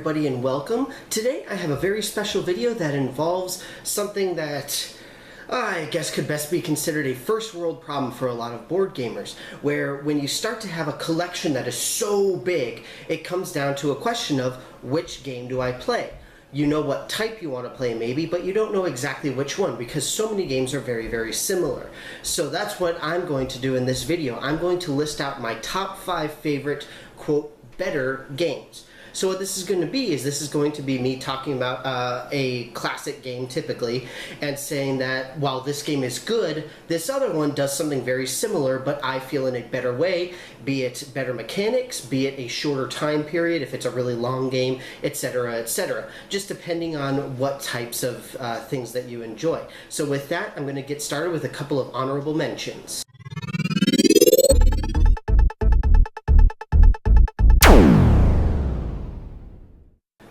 everybody and welcome. Today I have a very special video that involves something that I guess could best be considered a first world problem for a lot of board gamers, where when you start to have a collection that is so big, it comes down to a question of which game do I play? You know what type you want to play maybe, but you don't know exactly which one because so many games are very, very similar. So that's what I'm going to do in this video. I'm going to list out my top 5 favorite, quote, better games. So what this is going to be is this is going to be me talking about a classic game typically and saying that while this game is good, this other one does something very similar but I feel in a better way, be it better mechanics, be it a shorter time period if it's a really long game, etc., etc. Just depending on what types of things that you enjoy. So with that, I'm going to get started with a couple of honorable mentions.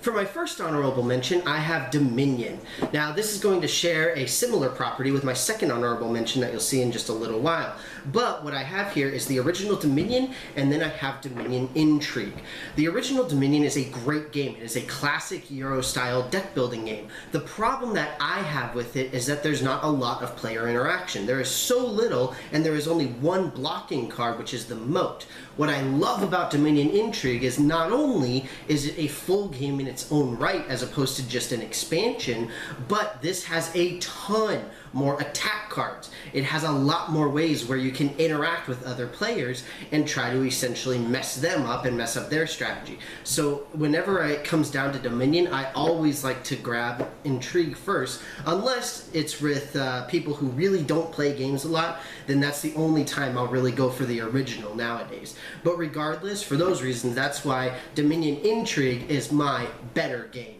For my first honorable mention, I have Dominion. Now, this is going to share a similar property with my second honorable mention that you'll see in just a little while. But what I have here is the original Dominion, and then I have Dominion Intrigue. The original Dominion is a great game. It is a classic Euro-style deck-building game. The problem that I have with it is that there's not a lot of player interaction. There is so little, and there is only one blocking card, which is the moat. What I love about Dominion Intrigue is not only is it a full game in its own right as opposed to just an expansion, but this has a ton more attack cards. It has a lot more ways where you can interact with other players and try to essentially mess them up and mess up their strategy. So whenever it comes down to Dominion, I always like to grab Intrigue first, unless it's with people who really don't play games a lot, then that's the only time I'll really go for the original nowadays. But regardless, for those reasons, that's why Dominion Intrigue is my better game.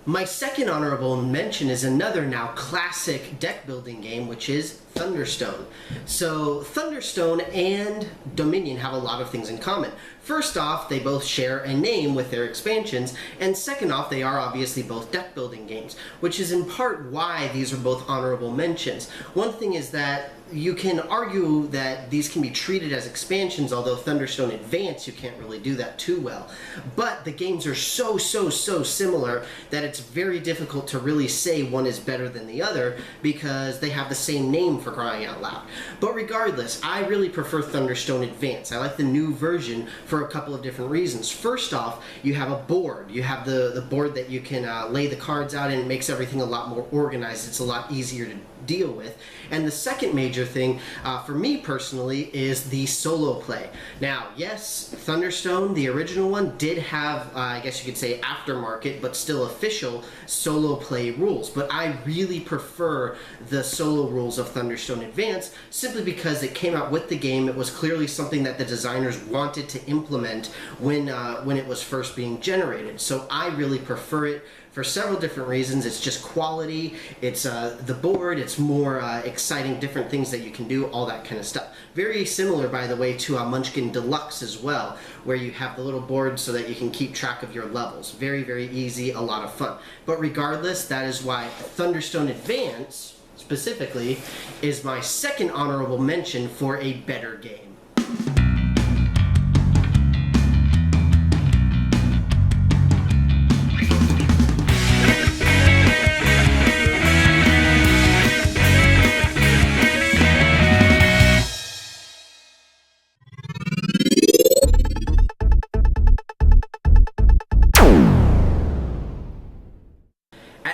My second honorable mention is another now classic deck building game, which is Thunderstone. So Thunderstone and Dominion have a lot of things in common. First off, they both share a name with their expansions, and second off, they are obviously both deck building games, which is in part why these are both honorable mentions. One thing is that you can argue that these can be treated as expansions, although Thunderstone Advance, you can't really do that too well. But the games are so similar that it's very difficult to really say one is better than the other because they have the same name, for crying out loud. But regardless, I really prefer Thunderstone Advance. I like the new version for a couple of different reasons. First off, you have a board. You have the board that you can lay the cards out, and it makes everything a lot more organized. It's a lot easier to deal with. And the second major thing for me personally is the solo play. Now, yes, Thunderstone, the original one, did have, I guess you could say aftermarket, but still official solo play rules. But I really prefer the solo rules of Thunderstone Advance simply because it came out with the game. It was clearly something that the designers wanted to implement when it was first being generated. So I really prefer it for several different reasons. It's just quality, it's the board, it's more exciting, different things that you can do, all that kind of stuff. Very similar, by the way, to Munchkin Deluxe as well, where you have the little board so that you can keep track of your levels. Very, very easy, a lot of fun. But regardless, that is why Thunderstone Advance, specifically, is my second honorable mention for a better game.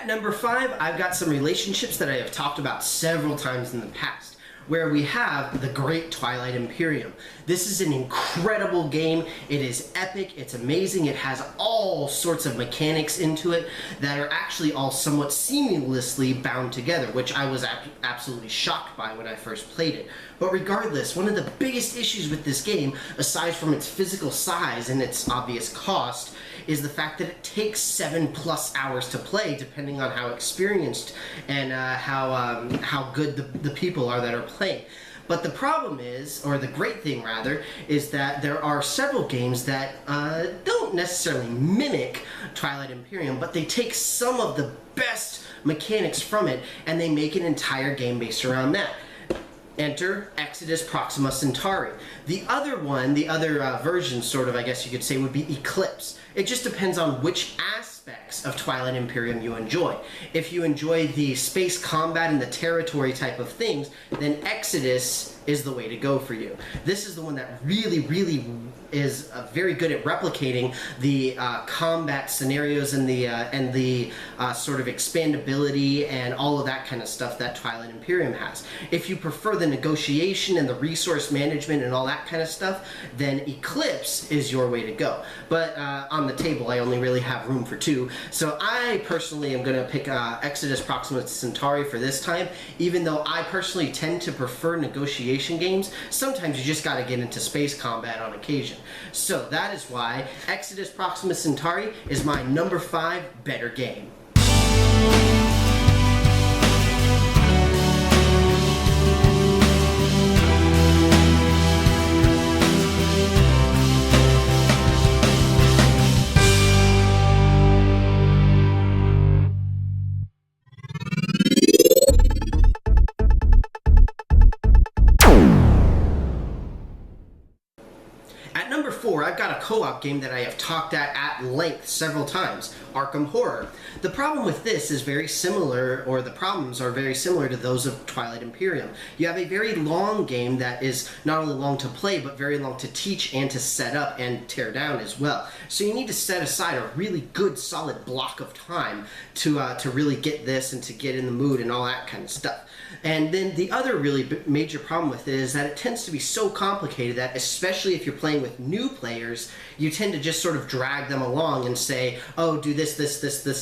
Number 5, I've got some relationships that I have talked about several times in the past, where we have the great Twilight Imperium. This is an incredible game. It is epic, it's amazing, it has all sorts of mechanics into it that are actually all somewhat seamlessly bound together, which I was absolutely shocked by when I first played it. But regardless, one of the biggest issues with this game, aside from its physical size and its obvious cost, is the fact that it takes 7+ hours to play, depending on how experienced and how good the people are that are playing. But the problem is, or the great thing rather, is that there are several games that don't necessarily mimic Twilight Imperium, but they take some of the best mechanics from it and they make an entire game based around that. Enter XXIX Proxima Centauri. The other one, the other version, sort of, I guess you could say, would be Eclipse. It just depends on which aspects of Twilight Imperium you enjoy. If you enjoy the space combat and the territory type of things, then XXIX is the way to go for you. This is the one that really is very good at replicating the combat scenarios and the sort of expandability and all of that kind of stuff that Twilight Imperium has. If you prefer the negotiation and the resource management and all that kind of stuff, then Eclipse is your way to go. But on the table, I only really have room for two, so I personally am going to pick XXIX Proxima Centauri for this time, even though I personally tend to prefer negotiation games. Sometimes you just got to get into space combat on occasion. So that is why XXIX Proxima Centauri is my number 5 better game. At number 4, I've got a co-op game that I have talked at length several times, Arkham Horror. The problem with this is very similar, or the problems are very similar to those of Twilight Imperium. You have a very long game that is not only long to play, but very long to teach and to set up and tear down as well. So you need to set aside a really good, solid block of time to really get this and to get in the mood and all that kind of stuff. And then the other really major problem with it is that it tends to be so complicated that, especially if you're playing with new players, you tend to just sort of drag them along and say, oh, do this,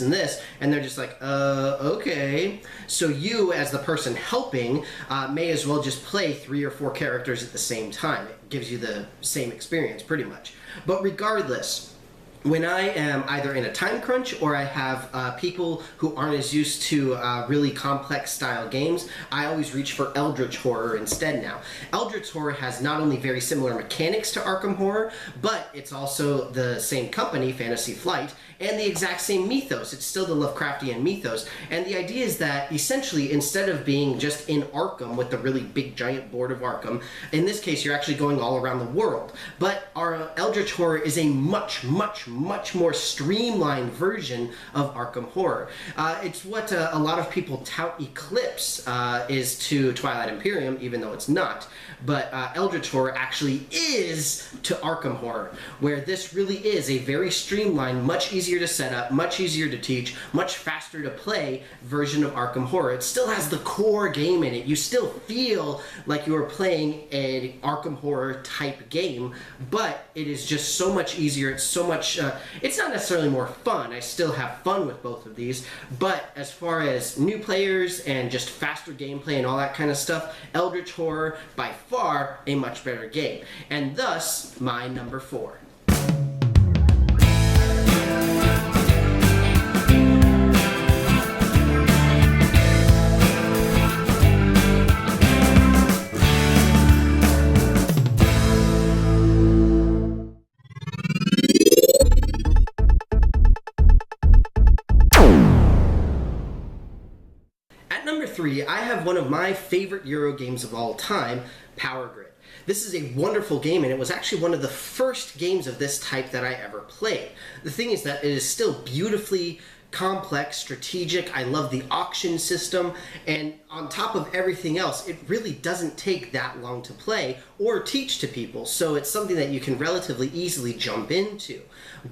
and this, and they're just like, okay. So you, as the person helping, may as well just play 3 or 4 characters at the same time. It gives you the same experience, pretty much. But regardless, when I am either in a time crunch or I have people who aren't as used to really complex style games, I always reach for Eldritch Horror instead now. Eldritch Horror has not only very similar mechanics to Arkham Horror, but it's also the same company, Fantasy Flight, and the exact same mythos. It's still the Lovecraftian mythos. And the idea is that essentially, instead of being just in Arkham with the really big giant board of Arkham, in this case you're actually going all around the world. But our Eldritch Horror is a much more streamlined version of Arkham Horror. It's what a lot of people tout Eclipse is to Twilight Imperium, even though it's not. But Eldritch Horror actually is to Arkham Horror, where this really is a very streamlined, much easier to set up, much easier to teach, much faster to play version of Arkham Horror. It still has the core game in it. You still feel like you are playing an Arkham Horror type game, but it is just so much easier. It's so much, it's not necessarily more fun. I still have fun with both of these, but as far as new players and just faster gameplay and all that kind of stuff, Eldritch Horror, by far, a much better game. And thus, my number 4. Number 3, I have one of my favorite Euro games of all time, Power Grid. This is a wonderful game, and it was actually one of the first games of this type that I ever played. The thing is that it is still beautifully complex, strategic. I love the auction system, and on top of everything else, it really doesn't take that long to play or teach to people, so it's something that you can relatively easily jump into.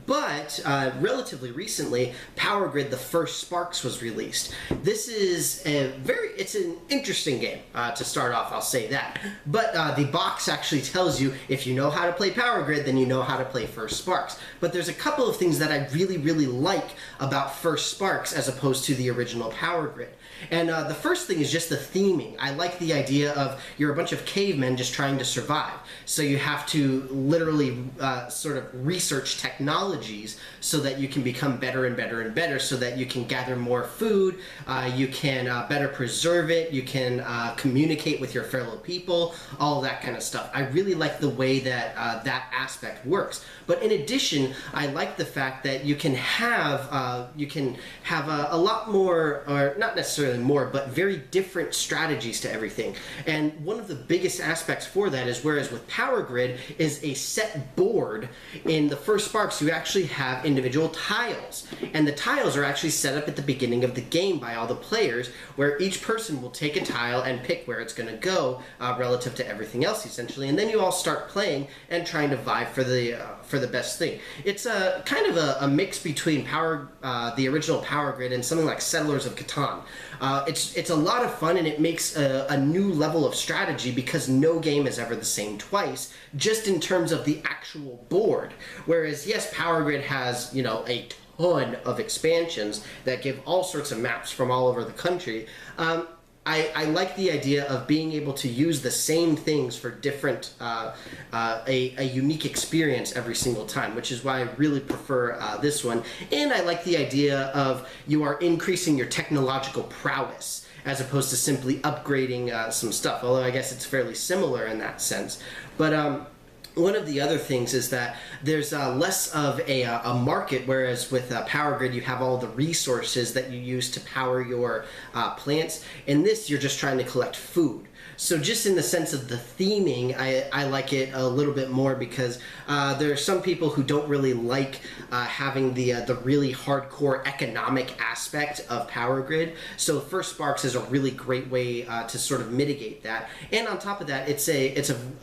But relatively recently, Power Grid: The First Sparks was released. This is it's an interesting game to start off, I'll say that. But the box actually tells you if you know how to play Power Grid, then you know how to play First Sparks. But there's a couple of things that I really like about First Sparks as opposed to the original Power Grid. And the first thing is just the theming. I like the idea of you're a bunch of cavemen just trying to survive. So you have to literally sort of research technologies so that you can become better and better and better, so that you can gather more food, you can better preserve it, you can communicate with your fellow people, all of that kind of stuff. I really like the way that that aspect works. But in addition, I like the fact that you can have a lot more, or not necessarily more, but very different strategies to everything. And one of the biggest aspects for that is, whereas with Power Grid is a set board, in the first Sparks you actually have individual tiles, and the tiles are actually set up at the beginning of the game by all the players, where each person will take a tile and pick where it's going to go relative to everything else, essentially, and then you all start playing and trying to vie for the best thing. It's a kind of a mix between the original Power Grid and something like Settlers of Catan. It's a lot of fun, and it makes a new level of strategy, because no game is ever the same twice, just in terms of the actual board. Whereas, yes, Power Grid has, you know, a ton of expansions that give all sorts of maps from all over the country. I like the idea of being able to use the same things for different, a unique experience every single time, which is why I really prefer this one. And I like the idea of you are increasing your technological prowess, as opposed to simply upgrading some stuff, although I guess it's fairly similar in that sense. But one of the other things is that there's less of a market, whereas with Power Grid you have all the resources that you use to power your plants. In this, you're just trying to collect food. So just in the sense of the theming, I like it a little bit more, because there are some people who don't really like having the really hardcore economic aspect of Power Grid. So First Sparks is a really great way to sort of mitigate that. And on top of that, it's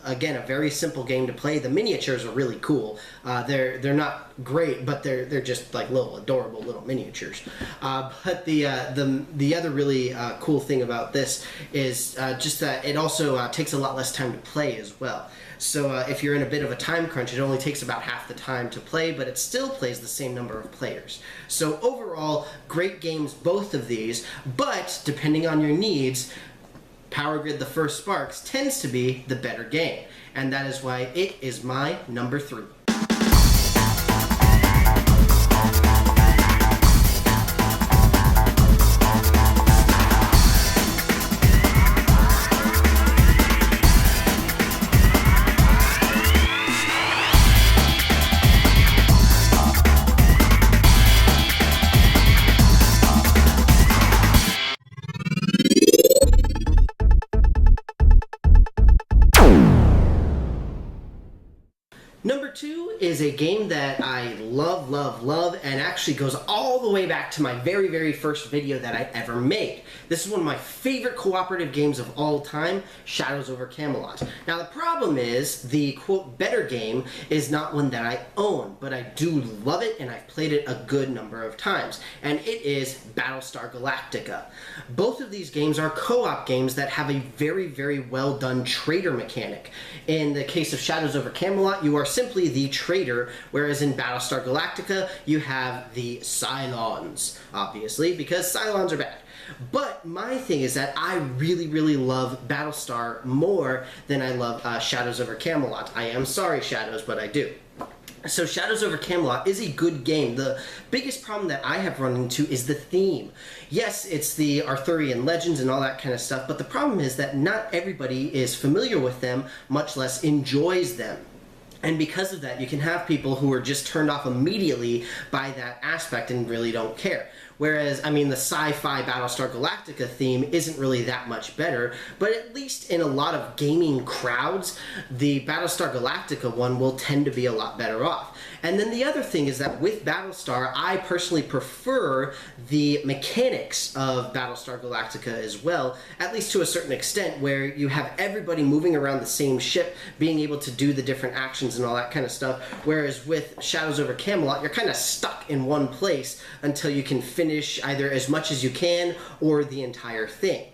again a very simple game to play. The miniatures are really cool. They're not great, but they're just like little adorable little miniatures. But the other really cool thing about this is just that it also takes a lot less time to play as well. So if you're in a bit of a time crunch, it only takes about half the time to play, but it still plays the same number of players. So overall, great games, both of these, but depending on your needs, Power Grid The First Sparks tends to be the better game, and that is why it is my number 3. Number 2 is a game that I love, love, love, and actually goes all the way back to my very, very first video that I ever made. This is one of my favorite cooperative games of all time, Shadows over Camelot. Now the problem is, the quote better game is not one that I own, but I do love it, and I've played it a good number of times, and it is Battlestar Galactica. Both of these games are co-op games that have a very, very well done trader mechanic. In the case of Shadows over Camelot, you are simply the trader, whereas in Battlestar Galactica, you have the Cylons, obviously, because Cylons are bad. But my thing is that I really, really love Battlestar more than I love Shadows over Camelot. I am sorry, Shadows, but I do. So Shadows over Camelot is a good game. The biggest problem that I have run into is the theme. Yes, it's the Arthurian legends and all that kind of stuff, but the problem is that not everybody is familiar with them, much less enjoys them. And because of that, you can have people who are just turned off immediately by that aspect and really don't care. Whereas, I mean, the sci-fi Battlestar Galactica theme isn't really that much better, but at least in a lot of gaming crowds, the Battlestar Galactica one will tend to be a lot better off. And then the other thing is that with Battlestar, I personally prefer the mechanics of Battlestar Galactica as well, at least to a certain extent, where you have everybody moving around the same ship, being able to do the different actions and all that kind of stuff, whereas with Shadows over Camelot, you're kind of stuck in one place until you can finish either as much as you can or the entire thing.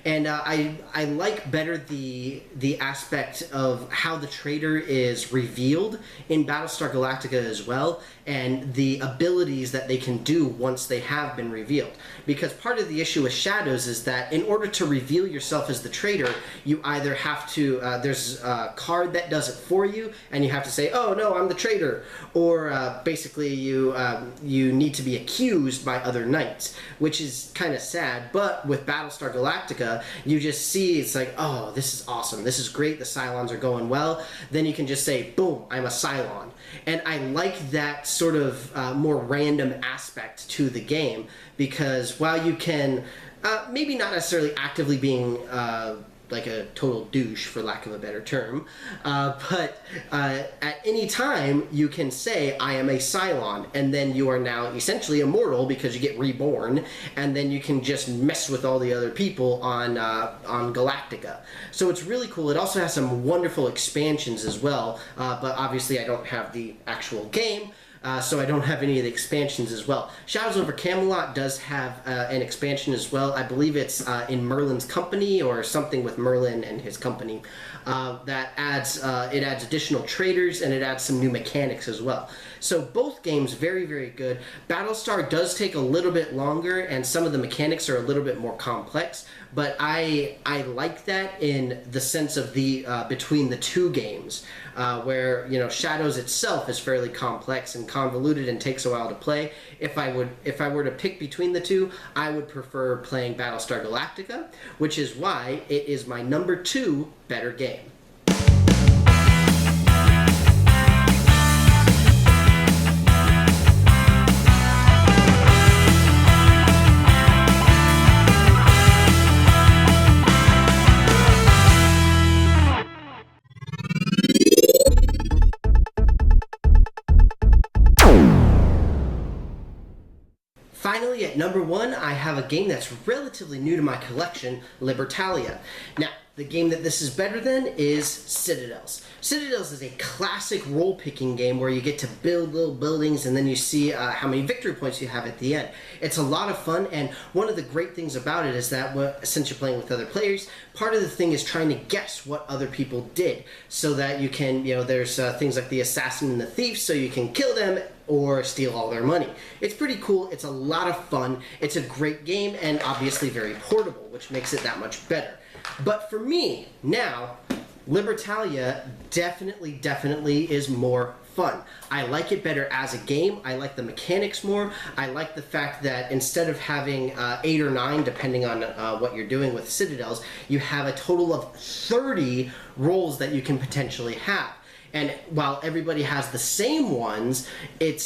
And I like better the aspect of how the traitor is revealed in Battlestar Galactica as well, and the abilities that they can do once they have been revealed. Because part of the issue with Shadows is that in order to reveal yourself as the traitor, you either have to, there's a card that does it for you, and you have to say, oh no, I'm the traitor, or basically you need to be accused by other knights, which is kind of sad. But with Battlestar Galactica, you just see, it's like, oh, this is awesome, this is great, the Cylons are going well, then you can just say, boom, I'm a Cylon. And I like that sort of more random aspect to the game, because while you can, maybe not necessarily actively being like a total douche, for lack of a better term, but at any time you can say, I am a Cylon, and then you are now essentially immortal because you get reborn, and then you can just mess with all the other people on Galactica. So it's really cool. It also has some wonderful expansions as well, but obviously I don't have the actual game, so I don't have any of the expansions as well. Shadows over Camelot does have an expansion as well. I believe it's in Merlin's company, or something with Merlin and his company, that adds it adds additional traders, and it adds some new mechanics as well. So both games very, very good. Battlestar does take a little bit longer, and some of the mechanics are a little bit more complex, but I like that in the sense of the between the two games, where, you know, Shadows itself is fairly complex and convoluted and takes a while to play. If I were to pick between the two, I would prefer playing Battlestar Galactica, which is why it is my number 2 better game. Finally, at number 1, I have a game that's relatively new to my collection, Libertalia. Now, the game that this is better than is Citadels. Citadels is a classic role-picking game where you get to build little buildings, and then you see how many victory points you have at the end. It's a lot of fun, and one of the great things about it is that since you're playing with other players, part of the thing is trying to guess what other people did, so that you can, you know, there's things like the assassin and the thief, so you can kill them or steal all their money. It's pretty cool, it's a lot of fun, it's a great game, and obviously very portable, which makes it that much better. But for me, now, Libertalia definitely is more fun. I like it better as a game. I like the mechanics more. I like the fact that instead of having 8 or 9, depending on what you're doing with Citadels, you have a total of 30 roles that you can potentially have. And while everybody has the same ones, it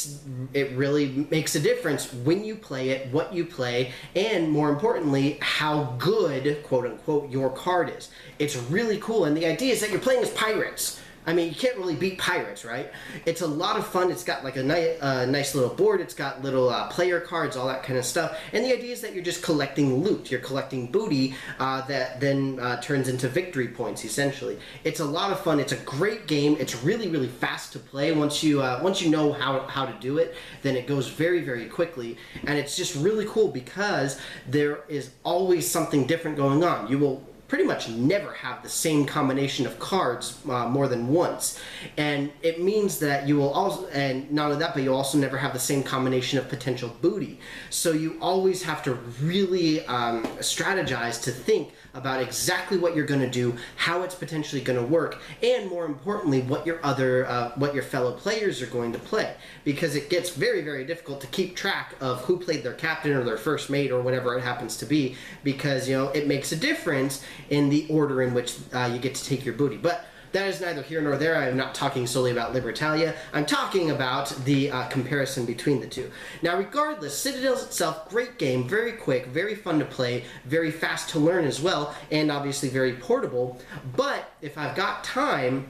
really makes a difference when you play it, what you play, and more importantly, how good, quote unquote, your card is. It's really cool, and the idea is that you're playing as pirates. I mean, you can't really beat pirates, right? It's a lot of fun. It's got like a nice little board. It's got little player cards, all that kind of stuff. And the idea is that you're just collecting loot. You're collecting booty that then turns into victory points, essentially. It's a lot of fun. It's a great game. It's really fast to play. Once you know how to do it, then it goes very quickly. And it's just really cool because there is always something different going on. You will pretty much never have the same combination of cards more than once, and it means that you will also, and not only that, but you'll also never have the same combination of potential booty. So you always have to really strategize to think about exactly what you're going to do, how it's potentially going to work, and more importantly, what your fellow players are going to play, because it gets very difficult to keep track of who played their captain or their first mate or whatever it happens to be, because, you know, it makes a difference in the order in which you get to take your booty. But that is neither here nor there. I am not talking solely about Libertalia. I'm talking about the comparison between the two. Now, regardless, Citadels itself, great game, very quick, very fun to play, very fast to learn as well, and obviously very portable. But if I've got time,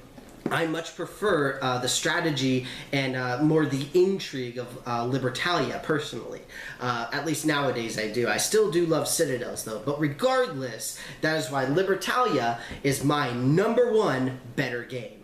I much prefer the strategy and more the intrigue of Libertalia, personally. At least nowadays I do. I still do love Citadels, though. But regardless, that is why Libertalia is my number 1 better game.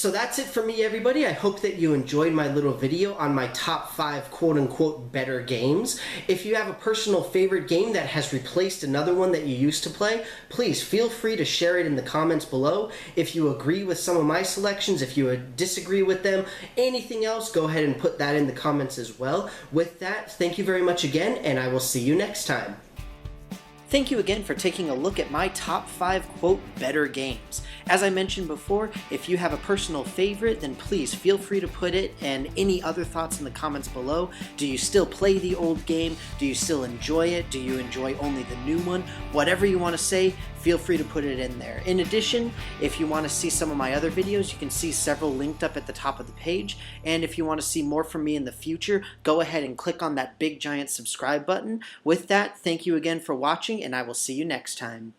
So that's it for me, everybody. I hope that you enjoyed my little video on my top 5 quote-unquote better games. If you have a personal favorite game that has replaced another one that you used to play, please feel free to share it in the comments below. If you agree with some of my selections, if you disagree with them, anything else, go ahead and put that in the comments as well. With that, thank you very much again, and I will see you next time. Thank you again for taking a look at my top 5 quote better games. As I mentioned before, if you have a personal favorite, then please feel free to put it and any other thoughts in the comments below. Do you still play the old game? Do you still enjoy it? Do you enjoy only the new one? Whatever you want to say, feel free to put it in there. In addition, if you want to see some of my other videos, you can see several linked up at the top of the page. And if you want to see more from me in the future, go ahead and click on that big giant subscribe button. With that, thank you again for watching, and I will see you next time.